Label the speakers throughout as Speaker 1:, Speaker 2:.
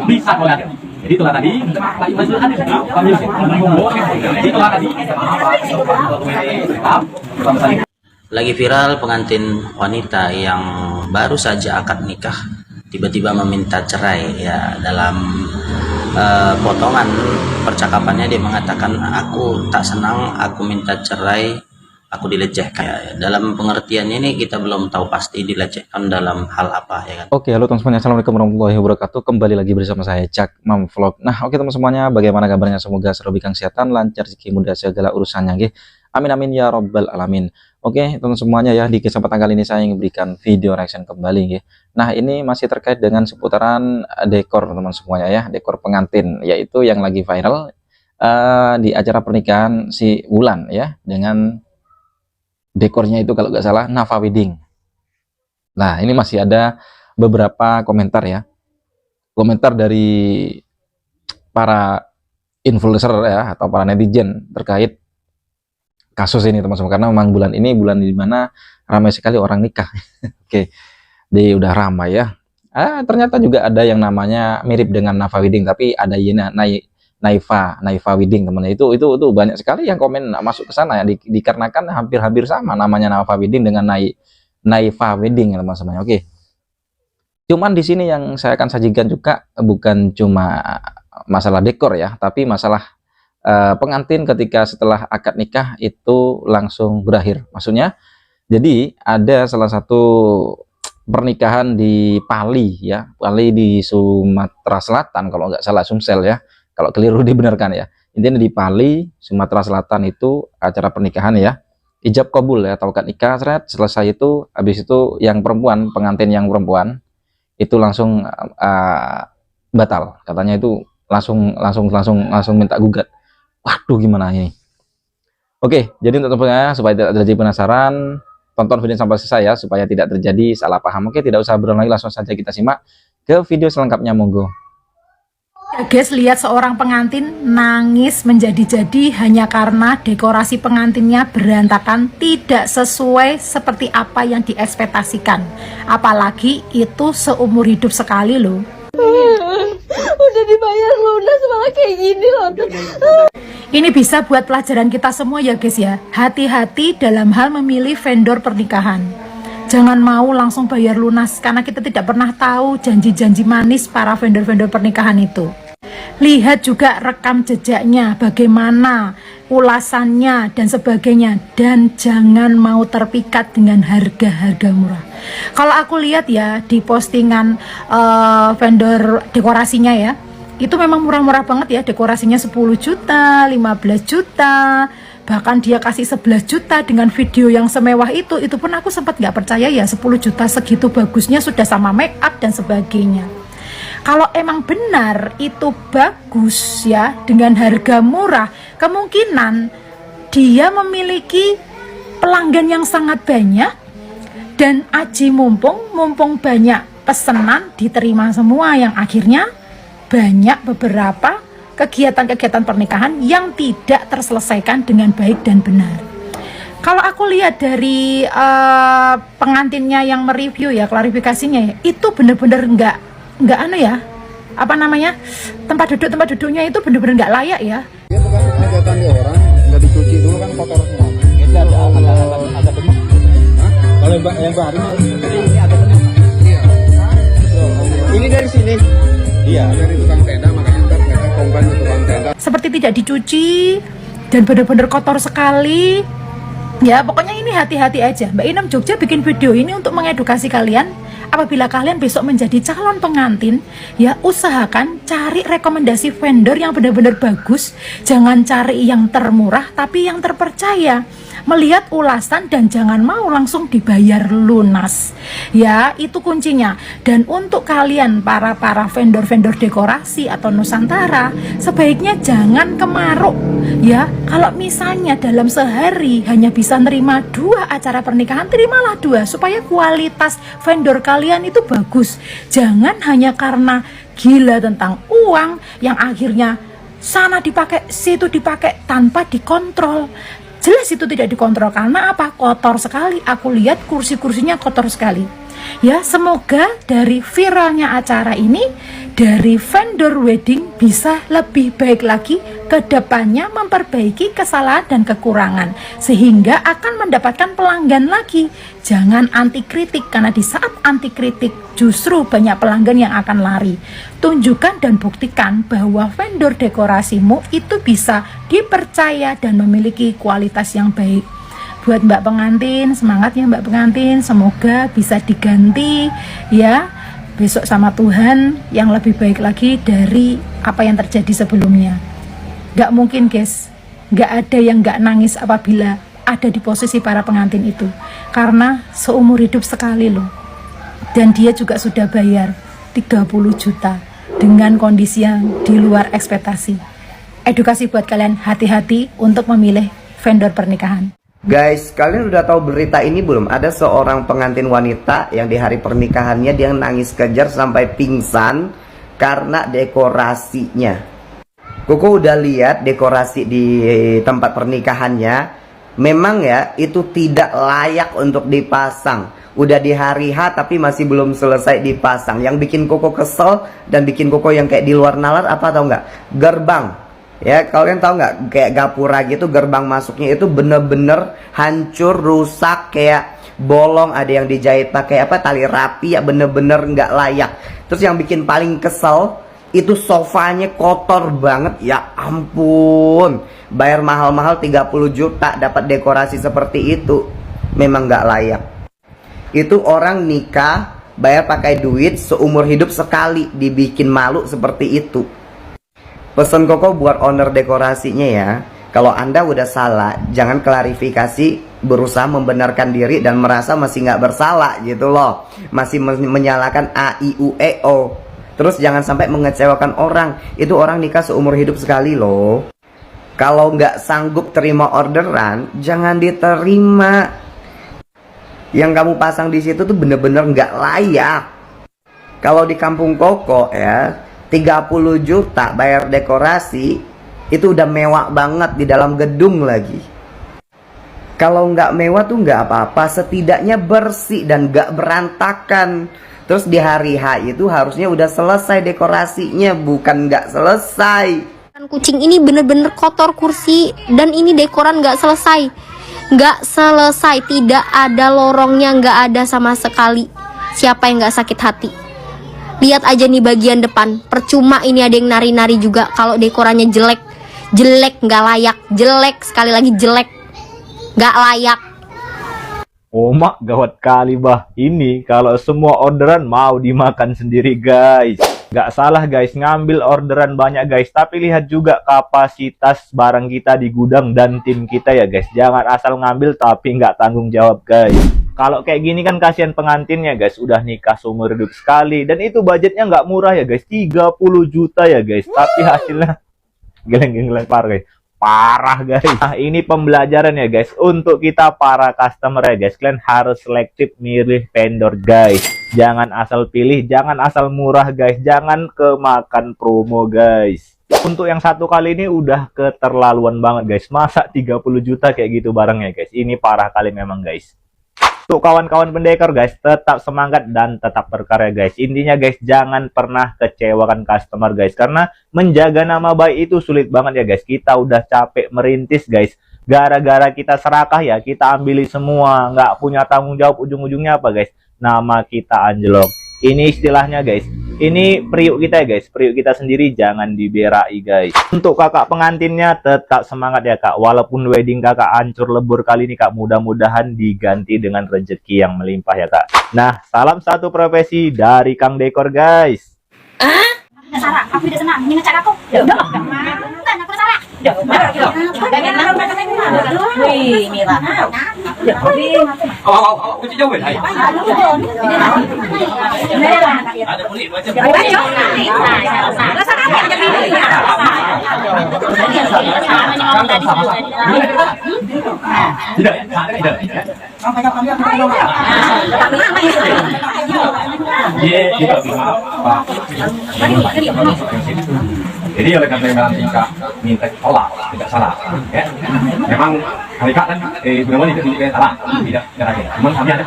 Speaker 1: bisa kau lihat. Jadi itulah tadi. Itulah tadi.
Speaker 2: Lagi viral pengantin wanita yang baru saja akad nikah tiba-tiba meminta cerai ya. Dalam potongan percakapannya dia mengatakan, aku tak senang, aku minta cerai, aku dilecehkan ya. Dalam pengertian ini kita belum tahu pasti dilecehkan dalam hal apa ya kan.
Speaker 3: Oke, halo teman semuanya, assalamualaikum warahmatullahi wabarakatuh. Kembali lagi bersama saya Cak Mam Vlog. Nah, oke teman semuanya, bagaimana kabarnya? Semoga selalu berikan kesehatan, lancar, rezeki, mudah segala urusannya nggih. Amin amin ya robbal alamin. Oke teman semuanya ya, di kesempatan kali ini saya ingin berikan video reaction kembali nggih. Nah, ini masih terkait dengan seputaran dekor teman semuanya ya, dekor pengantin, yaitu yang lagi viral di acara pernikahan si Wulan ya, dengan dekornya itu kalau nggak salah Nafa Wedding. Nah, ini masih ada beberapa komentar ya, komentar dari para influencer ya, atau para netizen terkait kasus ini teman-teman, karena memang bulan ini bulan di mana ramai sekali orang nikah. Oke, dia udah ramai ya. Ternyata juga ada yang namanya mirip dengan Nafa Wedding, tapi ada Naifa Wedding teman-teman. Itu banyak sekali yang komen masuk ke sana ya, dikarenakan hampir sama namanya Nafa Wedding dengan Naifa Wedding ya teman-teman. Oke. Cuman di sini yang saya akan sajikan juga bukan cuma masalah dekor ya, tapi masalah pengantin ketika setelah akad nikah itu langsung berakhir. Maksudnya, jadi ada salah satu pernikahan di Pali ya, Pali di Sumatera Selatan kalau nggak salah, Sumsel ya. Kalau keliru dibenarkan ya. Intinya di Pali, Sumatera Selatan itu acara pernikahan ya. Ijab kabul ya, atau akad nikah, selesai itu, habis itu yang perempuan, pengantin yang perempuan itu langsung batal. Katanya itu langsung minta gugat. Waduh, gimana ini? Oke, jadi untuk teman-teman supaya tidak terjadi penasaran, tonton video sampai selesai ya, supaya tidak terjadi salah paham. Oke, tidak usah berulang lagi, langsung saja kita simak ke video selengkapnya, monggo.
Speaker 4: Ya guys, lihat seorang pengantin nangis menjadi-jadi hanya karena dekorasi pengantinnya berantakan, tidak sesuai seperti apa yang diekspektasikan. Apalagi itu seumur hidup sekali loh.
Speaker 5: Udah dibayar lunas malah kayak gini loh.
Speaker 4: Ini bisa buat pelajaran kita semua ya guys ya. Hati-hati dalam hal memilih vendor pernikahan. Jangan mau langsung bayar lunas, karena kita tidak pernah tahu janji-janji manis para vendor-vendor pernikahan itu. Lihat juga rekam jejaknya, bagaimana ulasannya dan sebagainya, dan jangan mau terpikat dengan harga-harga murah. Kalau aku lihat ya di postingan vendor dekorasinya ya, itu memang murah-murah banget ya, dekorasinya 10 juta, 15 juta, bahkan dia kasih 11 juta dengan video yang semewah itu pun aku sempat nggak percaya ya, 10 juta segitu bagusnya sudah sama make up dan sebagainya. Kalau emang benar itu bagus ya dengan harga murah, kemungkinan dia memiliki pelanggan yang sangat banyak, dan aji mumpung banyak pesanan diterima semua, yang akhirnya banyak beberapa kegiatan-kegiatan pernikahan yang tidak terselesaikan dengan baik dan benar. Kalau aku lihat dari pengantinnya yang mereview ya, klarifikasinya ya, itu bener-bener nggak anu ya, apa namanya, tempat duduknya itu bener-bener nggak layak ya.
Speaker 6: Dia bukan kelihatan di orang, nggak dicuci dulu kan kotor semua. Kita ada benih. Kalau yang baru ini ada benih. Iya. Ini dari sini. Iya, dari tukang tenda, makanya ntar mereka komplain ke tukang tenda. Seperti
Speaker 4: tidak dicuci dan benar-benar kotor sekali. Ya, pokoknya ini hati-hati aja. Mbak Inem Jogja bikin video ini untuk mengedukasi kalian. Apabila kalian besok menjadi calon pengantin, ya usahakan cari rekomendasi vendor yang benar-benar bagus. Jangan cari yang termurah, tapi yang terpercaya. Melihat ulasan dan jangan mau langsung dibayar lunas. Ya, itu kuncinya. Dan untuk kalian para vendor-vendor dekorasi atau Nusantara, sebaiknya jangan kemaruk. Ya, kalau misalnya dalam sehari hanya bisa nerima 2 acara pernikahan, terimalah 2 supaya kualitas vendor kalian itu bagus. Jangan hanya karena gila tentang uang yang akhirnya sana dipakai, situ dipakai tanpa dikontrol. Jelas itu tidak dikontrol, karena apa? Kotor sekali. Aku lihat kursi-kursinya kotor sekali. Ya, semoga dari viralnya acara ini, dari vendor wedding bisa lebih baik lagi ke depannya, memperbaiki kesalahan dan kekurangan sehingga akan mendapatkan pelanggan lagi. Jangan anti kritik, karena di saat anti kritik justru banyak pelanggan yang akan lari. Tunjukkan dan buktikan bahwa vendor dekorasimu itu bisa dipercaya dan memiliki kualitas yang baik. Buat Mbak pengantin, semangat ya Mbak pengantin, semoga bisa diganti ya besok sama Tuhan yang lebih baik lagi dari apa yang terjadi sebelumnya. Gak mungkin guys, gak ada yang gak nangis apabila ada di posisi para pengantin itu, karena seumur hidup sekali loh, dan dia juga sudah bayar 30 juta dengan kondisi yang di luar ekspektasi. Edukasi buat kalian, hati-hati untuk memilih vendor pernikahan.
Speaker 7: Guys, kalian udah tahu berita ini belum? Ada seorang pengantin wanita yang di hari pernikahannya dia nangis kejar sampai pingsan karena dekorasinya. Koko udah lihat dekorasi di tempat pernikahannya. Memang ya, itu tidak layak untuk dipasang. Udah di hari H tapi masih belum selesai dipasang. Yang bikin Koko kesel dan bikin Koko yang kayak di luar nalar apa tau nggak? Gerbang. Ya, kalian tahu nggak, kayak gapura gitu, gerbang masuknya itu bener-bener hancur, rusak, kayak bolong, ada yang dijahit pakai apa, tali rapi, ya bener-bener nggak layak. Terus yang bikin paling kesel itu sofanya kotor banget, ya ampun. Bayar mahal-mahal 30 juta dapat dekorasi seperti itu, memang nggak layak. Itu orang nikah bayar pakai duit seumur hidup sekali, dibikin malu seperti itu. Pesan Koko buat owner dekorasinya ya, kalau Anda udah salah, jangan klarifikasi, berusaha membenarkan diri dan merasa masih nggak bersalah gitu loh. Masih menyalahkan A, I, U, E, O. Terus jangan sampai mengecewakan orang. Itu orang nikah seumur hidup sekali loh. Kalau nggak sanggup terima orderan, jangan diterima. Yang kamu pasang di situ tuh bener-bener nggak layak. Kalau di kampung Koko ya, 30 juta bayar dekorasi, itu udah mewah banget di dalam gedung lagi. Kalau nggak mewah tuh nggak apa-apa, setidaknya bersih dan nggak berantakan. Terus di hari H itu harusnya udah selesai dekorasinya, bukan nggak selesai.
Speaker 5: Kucing ini bener-bener kotor kursi, dan ini dekoran nggak selesai. Nggak selesai, tidak ada lorongnya, nggak ada sama sekali. Siapa yang nggak sakit hati? Lihat aja nih bagian depan, percuma ini ada yang nari-nari juga kalau dekorannya jelek. Jelek, nggak layak, jelek, sekali lagi jelek, nggak layak.
Speaker 6: Oh mak, gawat kali bah. Ini kalau semua orderan mau dimakan sendiri guys. Nggak salah guys, ngambil orderan banyak guys, tapi lihat juga kapasitas barang kita di gudang dan tim kita ya guys. Jangan asal ngambil tapi nggak tanggung jawab guys. Kalau kayak gini kan kasihan pengantinnya guys, udah nikah seumur hidup sekali, dan itu budgetnya nggak murah ya guys, 30 juta ya guys, tapi hasilnya geleng-geleng parah guys, parah guys. Nah ini pembelajaran ya guys, untuk kita para customer ya guys, kalian harus selektif milih vendor guys, jangan asal pilih, jangan asal murah guys, jangan kemakan promo guys. Untuk yang satu kali ini udah keterlaluan banget guys, masa 30 juta kayak gitu barangnya guys, ini parah kali memang guys. Untuk kawan-kawan pendekor guys, tetap semangat dan tetap berkarya guys. Intinya guys, jangan pernah kecewakan customer guys, karena menjaga nama baik itu sulit banget ya guys. Kita udah capek merintis guys, gara-gara kita serakah ya, kita ambilin semua, nggak punya tanggung jawab, ujung-ujungnya apa guys? Nama kita anjlok. Ini istilahnya guys, ini periuk kita ya guys, periuk kita sendiri jangan diberai guys. Untuk kakak pengantinnya tetap semangat ya kak, walaupun wedding kakak hancur lebur kali ini kak, mudah-mudahan diganti dengan rezeki yang melimpah ya kak. Nah, salam satu profesi dari Kang Dekor guys.
Speaker 8: Sarah, aku tidak senang, ini ngecek aku. Ya udah, enggak mau. Kan aku Sarah. Ya udah. Wih, Mira. Ya,
Speaker 1: kunci jauh ya. Ada kulit macam. Tidak, tidak. Jadi oleh karena memang tingkah minta tolak tidak salah ya. Memang mereka kan benar-benar tidak salah, tidak terakhir. Cuman kami ada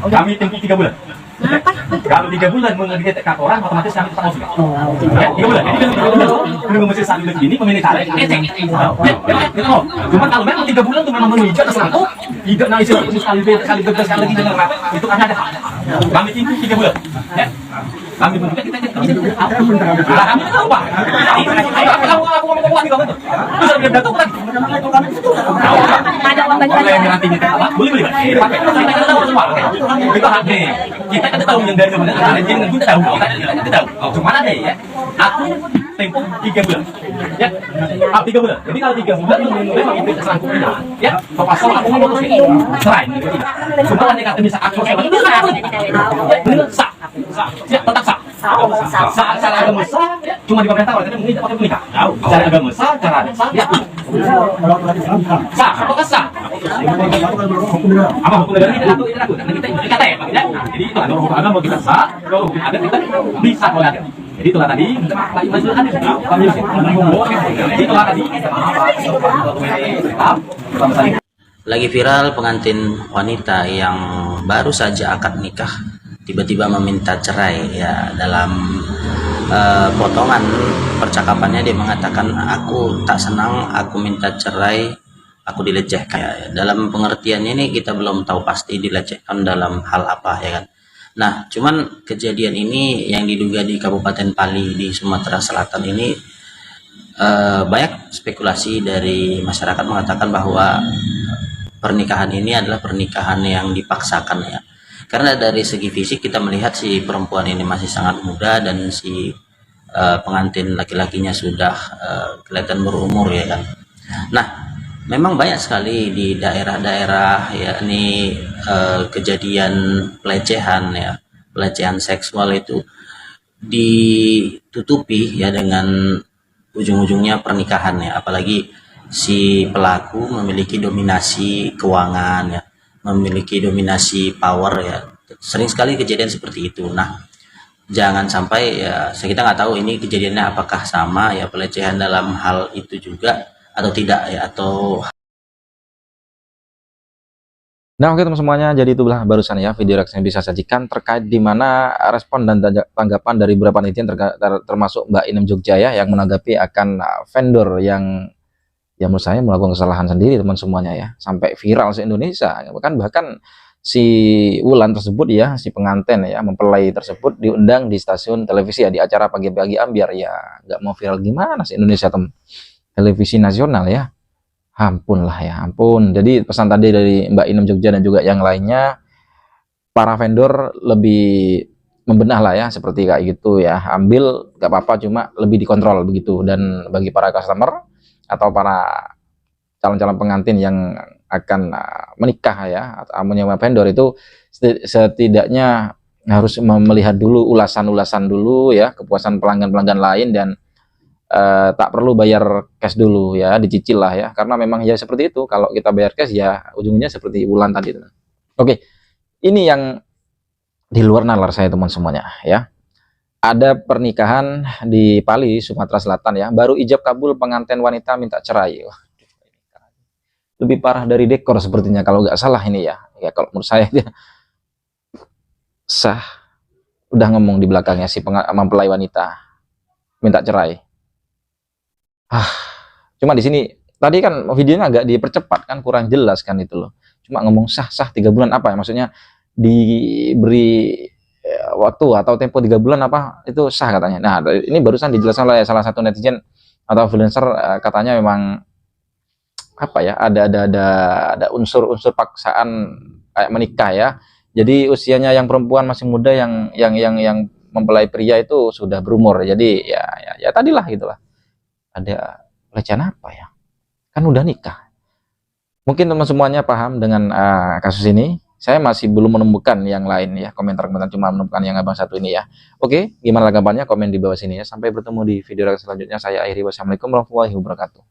Speaker 1: kami tempuh 3 bulan. Kalau 3 bulan mengerti kata orang, otomatis kami tetap juga. Ya, 3 bulan. Jadi kalau masih saat begini, pemilik tarik, ecek. Cuma kalau memang 3 bulan itu memang menunjuk atas aku, tidak naik sekali lagi dengan mati, itu kan ada hak. Kami timpu 3 bulan. Ya. Kami pun juga kita kami tahu Pak. Aku ngomong juga betul. Terus dia datang lagi.
Speaker 8: Ada uang banyak.
Speaker 1: Boleh nanti kita apa? Boleh pakai. Kita tahu semua. Kita hak nih. Kita kan tahu yang dari mana. Jadi kita tahu. Kita tahu. Cuma ada ya. Aku tempo 3 bulan. Ya. 3 bulan. Jadi kalau 3 bulan memang itu selangkung kita. Ya. Pasal aku mau terus cerai. Cuma ada kata bisa aku itu benar sah. Ya, tetap sah. Cara agama sah, cuma di pemerintah orang mungkin pakai menikah. Cara agama sah, cara adat sah, ya. Sah, apakah sah? Apa hukum negara kita itu kita kata ya, Pak. Jadi itu ada hukum agama kita sah, kalau hukum adat kita bisa melanggar. Jadi itulah tadi itulah tadi.
Speaker 2: Lagi viral pengantin wanita yang baru saja akad nikah tiba-tiba meminta cerai ya. Dalam potongan percakapannya dia mengatakan, aku tak senang, aku minta cerai, aku dilecehkan ya. Dalam pengertiannya ini kita belum tahu pasti dilecehkan dalam hal apa ya kan. Nah cuman kejadian ini yang diduga di Kabupaten Pali di Sumatera Selatan ini banyak spekulasi dari masyarakat mengatakan bahwa pernikahan ini adalah pernikahan yang dipaksakan ya. Karena dari segi fisik kita melihat si perempuan ini masih sangat muda dan si pengantin laki-lakinya sudah kelihatan berumur ya kan. Nah, memang banyak sekali di daerah-daerah yakni kejadian pelecehan ya, pelecehan seksual itu ditutupi ya dengan ujung-ujungnya pernikahan ya. Apalagi si pelaku memiliki dominasi keuangan ya, memiliki dominasi power ya. Sering sekali kejadian seperti itu. Nah, jangan sampai ya, kita nggak tahu ini kejadiannya apakah sama ya, pelecehan dalam hal itu juga atau tidak ya, atau
Speaker 3: Nah, oke teman semuanya, jadi itulah barusan ya video reaksi yang bisa sajikan terkait di mana respon dan tanggapan dari beberapa netizen termasuk Mbak Inem Jogja ya, yang menanggapi akan vendor yang menurut saya melakukan kesalahan sendiri teman semuanya ya, sampai viral se-Indonesia. Bahkan si Wulan tersebut ya, si pengantin ya, mempelai tersebut diundang di stasiun televisi ya, di acara pagi-pagi ambiar ya. Nggak mau viral gimana sih Indonesia, televisi nasional ya. Ampun lah ya, ampun. Jadi pesan tadi dari Mbak Inem Jogja dan juga yang lainnya, para vendor lebih membenah lah ya, seperti kayak gitu ya. Ambil nggak apa-apa, cuma lebih dikontrol begitu. Dan bagi para customer atau para calon-calon pengantin yang akan menikah ya, atau menyewa vendor itu setidaknya harus melihat dulu ulasan-ulasan dulu ya, kepuasan pelanggan-pelanggan lain, dan tak perlu bayar cash dulu ya, dicicil lah ya, karena memang ya seperti itu. Kalau kita bayar cash ya ujungnya seperti Wulan tadi. Oke, ini yang di luar nalar saya teman semuanya ya. Ada pernikahan di Pali, Sumatera Selatan ya, baru ijab kabul pengantin wanita minta cerai. Wah, lebih parah dari dekor sepertinya kalau nggak salah ini ya. Ya kalau menurut saya dia sah. Udah ngomong di belakangnya si mempelai wanita minta cerai. Cuma di sini tadi kan videonya agak dipercepat kan, kurang jelas kan itu loh. Cuma ngomong sah 3 bulan apa ya, maksudnya diberi waktu atau tempo 3 bulan apa itu sah katanya. Nah, ini barusan dijelaskan oleh salah satu netizen atau influencer, katanya memang apa ya, ada unsur-unsur paksaan kayak menikah ya. Jadi usianya yang perempuan masih muda, yang mempelai pria itu sudah berumur. Jadi ya tadilah gitulah. Ada pelecehan apa ya? Kan udah nikah. Mungkin teman semuanya paham dengan kasus ini. Saya masih belum menemukan yang lain ya, komentar-komentar, cuma menemukan yang abang satu ini ya. Oke, gimana tanggapannya? Komen di bawah sini ya. Sampai bertemu di video selanjutnya. Saya akhiri, wassalamualaikum warahmatullahi wabarakatuh.